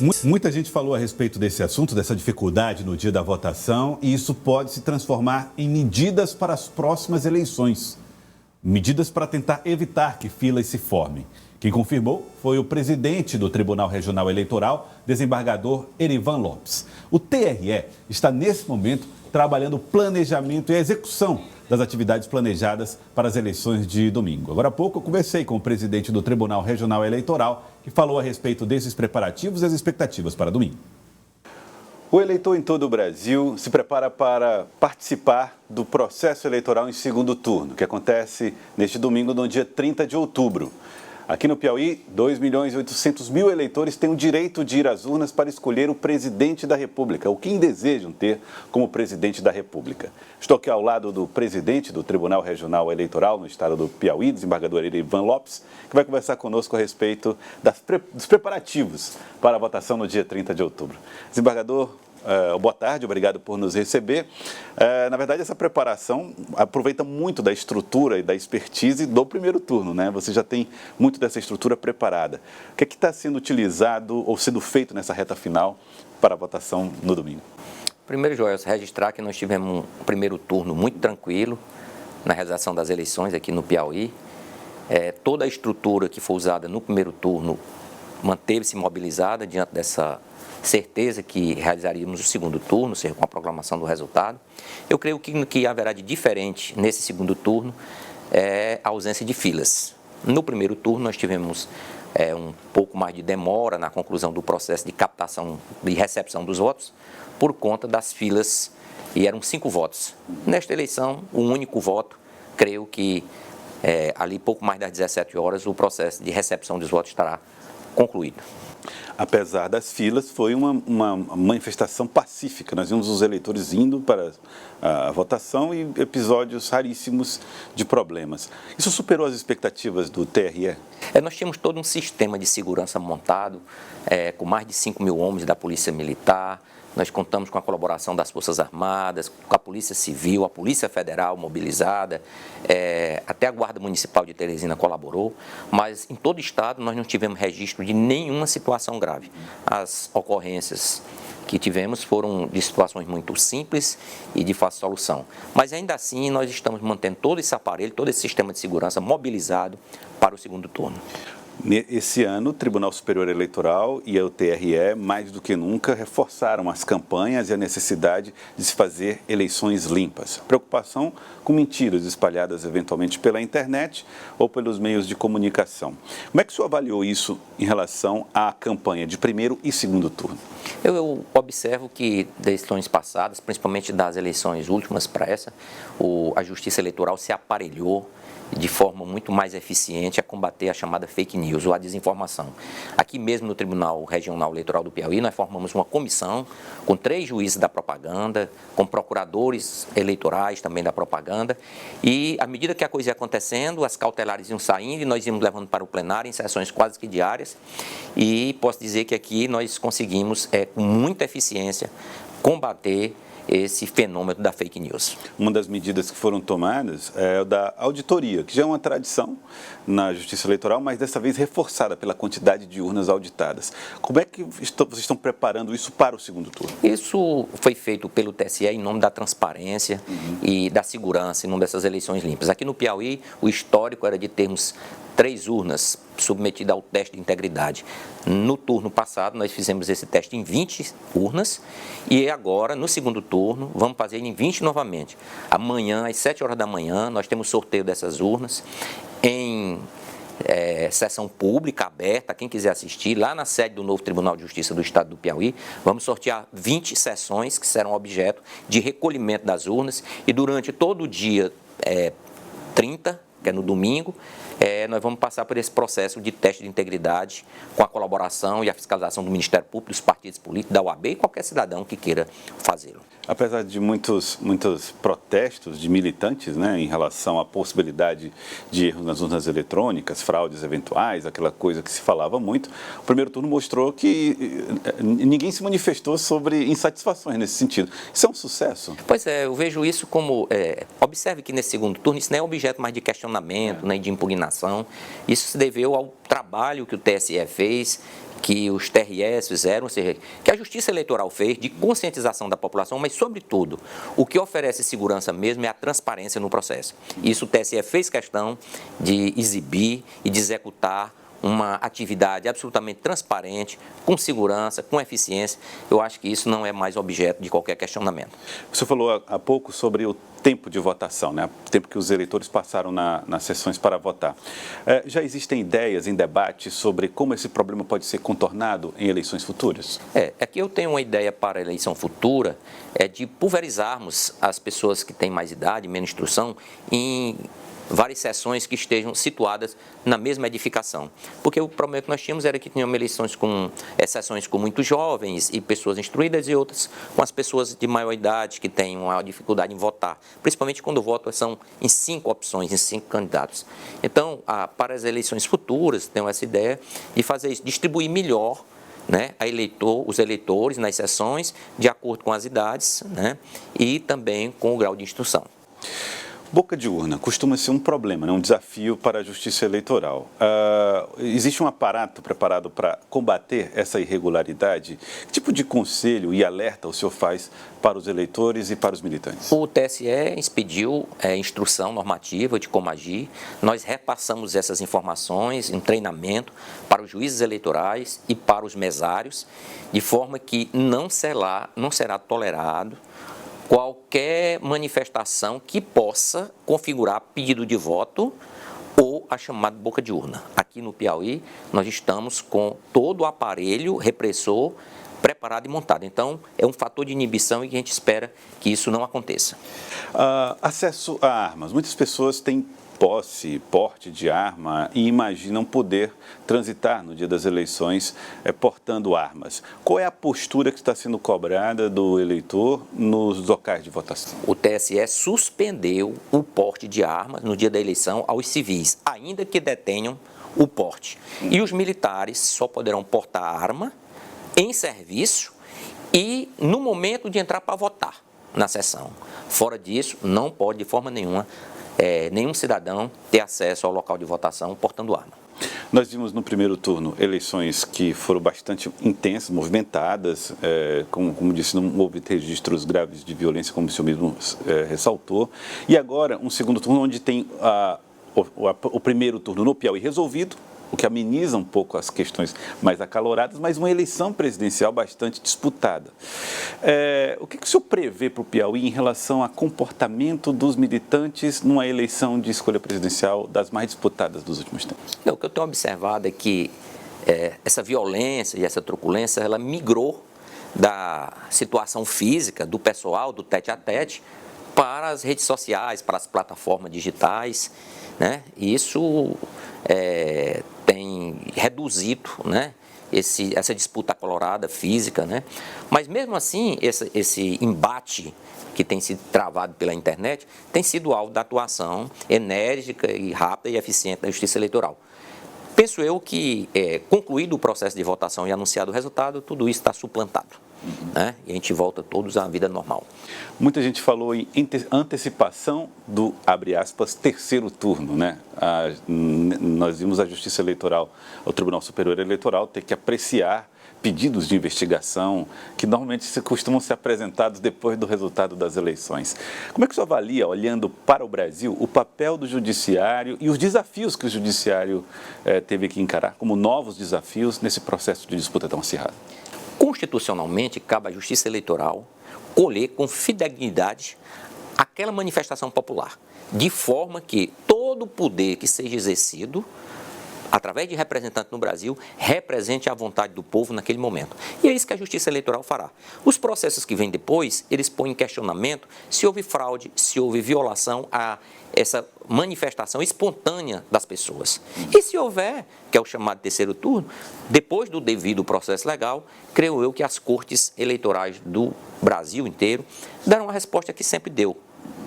Muita gente falou a respeito desse assunto, dessa dificuldade no dia da votação, e isso pode se transformar em medidas para as próximas eleições. Medidas para tentar evitar que filas se formem. Quem confirmou foi o presidente do Tribunal Regional Eleitoral, desembargador Erivan Lopes. O TRE está, nesse momento, trabalhando o planejamento e a execução das atividades planejadas para as eleições de domingo. Agora há pouco eu conversei com o presidente do Tribunal Regional Eleitoral, que falou a respeito desses preparativos e as expectativas para domingo. O eleitor em todo o Brasil se prepara para participar do processo eleitoral em segundo turno, que acontece neste domingo, no dia 30 de outubro. Aqui no Piauí, 2.800.000 eleitores têm o direito de ir às urnas para escolher o presidente da República, ou quem desejam ter como presidente da República. Estou aqui ao lado do presidente do Tribunal Regional Eleitoral no estado do Piauí, desembargador Erivan Lopes, que vai conversar conosco a respeito dos preparativos para a votação no dia 30 de outubro. Desembargador, boa tarde, obrigado por nos receber. Na verdade, essa preparação aproveita muito da estrutura e da expertise do primeiro turno, né? Você já tem muito dessa estrutura preparada. O que é que está sendo utilizado ou sendo feito nessa reta final para a votação no domingo? Primeiro, Joel, registrar que nós tivemos um primeiro turno muito tranquilo na realização das eleições aqui no Piauí. Toda a estrutura que foi usada no primeiro turno manteve-se mobilizada diante dessa certeza que realizaríamos o segundo turno, seja com a proclamação do resultado. Eu creio que o que haverá de diferente nesse segundo turno é a ausência de filas. No primeiro turno nós tivemos um pouco mais de demora na conclusão do processo de captação e recepção dos votos por conta das filas, e eram 5 votos. Nesta eleição, um único voto, creio que ali pouco mais das 17 horas o processo de recepção dos votos estará concluído. Apesar das filas, foi uma manifestação pacífica. Nós vimos os eleitores indo para a votação e episódios raríssimos de problemas. Isso superou as expectativas do TRE? Nós tínhamos todo um sistema de segurança montado, com mais de 5.000 homens da Polícia Militar. Nós contamos com a colaboração das Forças Armadas, com a Polícia Civil, a Polícia Federal mobilizada, até a Guarda Municipal de Teresina colaborou, mas em todo o estado nós não tivemos registro de nenhuma situação grave. As ocorrências que tivemos foram de situações muito simples e de fácil solução. Mas ainda assim nós estamos mantendo todo esse aparelho, todo esse sistema de segurança mobilizado para o segundo turno. Esse ano, o Tribunal Superior Eleitoral e o TRE, mais do que nunca, reforçaram as campanhas e a necessidade de se fazer eleições limpas. Preocupação com mentiras espalhadas eventualmente pela internet ou pelos meios de comunicação. Como é que o senhor avaliou isso em relação à campanha de primeiro e segundo turno? Eu observo que das eleições passadas, principalmente das eleições últimas para essa, a Justiça Eleitoral se aparelhou de forma muito mais eficiente a combater a chamada fake news ou a desinformação. Aqui mesmo no Tribunal Regional Eleitoral do Piauí, nós formamos uma comissão com 3 juízes da propaganda, com procuradores eleitorais também da propaganda, e à medida que a coisa ia acontecendo, as cautelares iam saindo e nós íamos levando para o plenário em sessões quase que diárias, e posso dizer que aqui nós conseguimos, com muita eficiência, combater esse fenômeno da fake news. Uma das medidas que foram tomadas é o da auditoria, que já é uma tradição na Justiça Eleitoral, mas dessa vez reforçada pela quantidade de urnas auditadas. Como é que vocês estão preparando isso para o segundo turno? Isso foi feito pelo TSE em nome da transparência e da segurança, em nome dessas eleições limpas. Aqui no Piauí, o histórico era de termos 3 urnas submetidas ao teste de integridade. No turno passado, nós fizemos esse teste em 20 urnas e agora, no segundo turno, vamos fazer em 20 novamente. Amanhã, às 7 horas da manhã, nós temos sorteio dessas urnas em sessão pública, aberta, quem quiser assistir, lá na sede do novo Tribunal de Justiça do Estado do Piauí. Vamos sortear 20 sessões que serão objeto de recolhimento das urnas e durante todo o dia 30, que é no domingo, nós vamos passar por esse processo de teste de integridade com a colaboração e a fiscalização do Ministério Público, dos partidos políticos, da OAB e qualquer cidadão que queira fazê-lo. Apesar de muitos protestos de militantes, né, em relação à possibilidade de erros nas urnas eletrônicas, fraudes eventuais, aquela coisa que se falava muito, o primeiro turno mostrou que ninguém se manifestou sobre insatisfações nesse sentido. Isso é um sucesso? Pois é, eu vejo isso como... observe que nesse segundo turno isso não é objeto mais de questionamento, nem de impugnação. Isso se deveu ao trabalho que o TSE fez, que os TREs fizeram, ou seja, que a Justiça Eleitoral fez de conscientização da população, mas, sobretudo, o que oferece segurança mesmo é a transparência no processo. Isso o TSE fez questão de exibir e de executar uma atividade absolutamente transparente, com segurança, com eficiência. Eu acho que isso não é mais objeto de qualquer questionamento. Você falou há pouco sobre o tempo de votação, né? O tempo que os eleitores passaram nas sessões para votar. Já existem ideias em debate sobre como esse problema pode ser contornado em eleições futuras? Aqui eu tenho uma ideia para a eleição futura, de pulverizarmos as pessoas que têm mais idade, menos instrução, em várias sessões que estejam situadas na mesma edificação. Porque o problema que nós tínhamos era que tínhamos sessões com muitos jovens e pessoas instruídas e outras com as pessoas de maior idade que têm uma dificuldade em votar, principalmente quando o voto são em 5 opções, em 5 candidatos. Então, para as eleições futuras, tenho essa ideia de fazer isso, distribuir melhor, né, os eleitores nas sessões de acordo com as idades, né, e também com o grau de instrução. Boca de urna costuma ser um problema, né? Um desafio para a Justiça Eleitoral. Existe um aparato preparado para combater essa irregularidade? Que tipo de conselho e alerta o senhor faz para os eleitores e para os militantes? O TSE expediu instrução normativa de como agir. Nós repassamos essas informações em treinamento para os juízes eleitorais e para os mesários, de forma que não será tolerado qualquer manifestação que possa configurar pedido de voto ou a chamada boca de urna. Aqui no Piauí, nós estamos com todo o aparelho repressor preparado e montado. Então, é um fator de inibição e que a gente espera que isso não aconteça. Acesso a armas. Muitas pessoas têm porte de arma e imaginam poder transitar no dia das eleições portando armas. Qual é a postura que está sendo cobrada do eleitor nos locais de votação? O TSE suspendeu o porte de armas no dia da eleição aos civis, ainda que detenham o porte. E os militares só poderão portar arma em serviço e no momento de entrar para votar na sessão. Fora disso, não pode de forma nenhuma nenhum cidadão ter acesso ao local de votação portando arma. Nós vimos no primeiro turno eleições que foram bastante intensas, movimentadas, como disse, não houve registros graves de violência, como o senhor mesmo ressaltou. E agora um segundo turno onde tem o primeiro turno no Piauí resolvido, o que ameniza um pouco as questões mais acaloradas, mas uma eleição presidencial bastante disputada. O que o senhor prevê para o Piauí em relação ao comportamento dos militantes numa eleição de escolha presidencial das mais disputadas dos últimos tempos? O que eu tenho observado é que essa violência e essa truculência, ela migrou da situação física do pessoal, do tete-a-tete, para as redes sociais, para as plataformas digitais, né? E isso tem reduzido, né, essa disputa acalorada física, né? Mas mesmo assim, esse embate que tem sido travado pela internet tem sido alvo da atuação enérgica e rápida e eficiente da Justiça Eleitoral. Penso eu que, concluído o processo de votação e anunciado o resultado, tudo isso está suplantado, né? E a gente volta todos à vida normal. Muita gente falou em antecipação do, abre aspas, terceiro turno, né? Nós vimos a Justiça Eleitoral, o Tribunal Superior Eleitoral, ter que apreciar pedidos de investigação que normalmente costumam ser apresentados depois do resultado das eleições. Como é que o senhor avalia, olhando para o Brasil, o papel do judiciário e os desafios que o judiciário teve que encarar como novos desafios nesse processo de disputa tão acirrada? Constitucionalmente, cabe à Justiça Eleitoral colher com fidelidade aquela manifestação popular, de forma que todo o poder que seja exercido através de representante no Brasil, represente a vontade do povo naquele momento. E é isso que a Justiça Eleitoral fará. Os processos que vêm depois, eles põem em questionamento se houve fraude, se houve violação a essa manifestação espontânea das pessoas. E se houver, que é o chamado terceiro turno, depois do devido processo legal, creio eu que as cortes eleitorais do Brasil inteiro darão a resposta que sempre deu,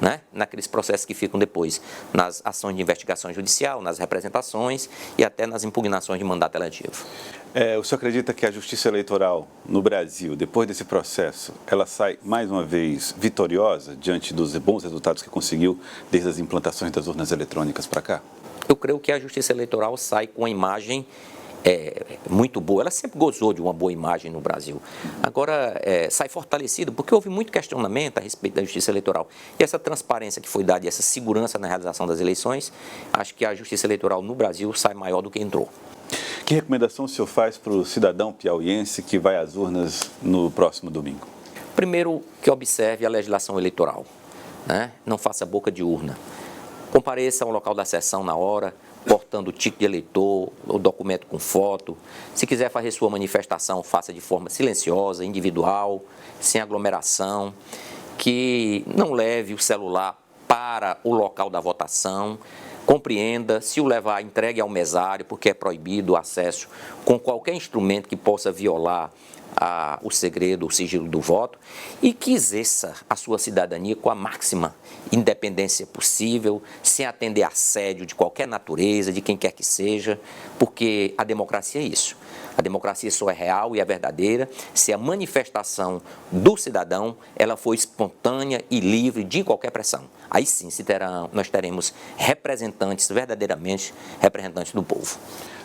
né? Naqueles processos que ficam depois, nas ações de investigação judicial, nas representações e até nas impugnações de mandato eletivo. O senhor acredita que a Justiça Eleitoral no Brasil, depois desse processo, ela sai mais uma vez vitoriosa diante dos bons resultados que conseguiu desde as implantações das urnas eletrônicas para cá? Eu creio que a Justiça Eleitoral sai com uma imagem muito boa. Ela sempre gozou de uma boa imagem no Brasil. Agora, sai fortalecido, porque houve muito questionamento a respeito da Justiça Eleitoral. E essa transparência que foi dada e essa segurança na realização das eleições, acho que a Justiça Eleitoral no Brasil sai maior do que entrou. Que recomendação o senhor faz para o cidadão piauiense que vai às urnas no próximo domingo? Primeiro, que observe a legislação eleitoral, né? Não faça boca de urna. Compareça ao local da sessão na hora, portando o título de eleitor, o documento com foto. Se quiser fazer sua manifestação, faça de forma silenciosa, individual, sem aglomeração. Que não leve o celular para o local da votação. Compreenda, se o levar, entregue ao mesário, porque é proibido o acesso com qualquer instrumento que possa violar o segredo, o sigilo do voto, e que exerça a sua cidadania com a máxima independência possível, sem atender a assédio de qualquer natureza, de quem quer que seja, porque a democracia é isso. A democracia só é real e é verdadeira se a manifestação do cidadão ela for espontânea e livre de qualquer pressão. Aí sim nós teremos representantes, verdadeiramente representantes do povo.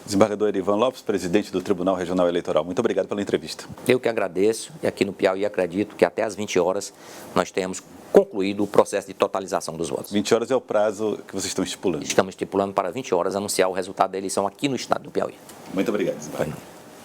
Desembargador Erivan Lopes, presidente do Tribunal Regional Eleitoral, muito obrigado pela entrevista. Eu que agradeço, e aqui no Piauí acredito que até às 20 horas nós tenhamos concluído o processo de totalização dos votos. 20 horas é o prazo que vocês estão estipulando? Estamos estipulando para 20 horas anunciar o resultado da eleição aqui no estado do Piauí. Muito obrigado, desembargador.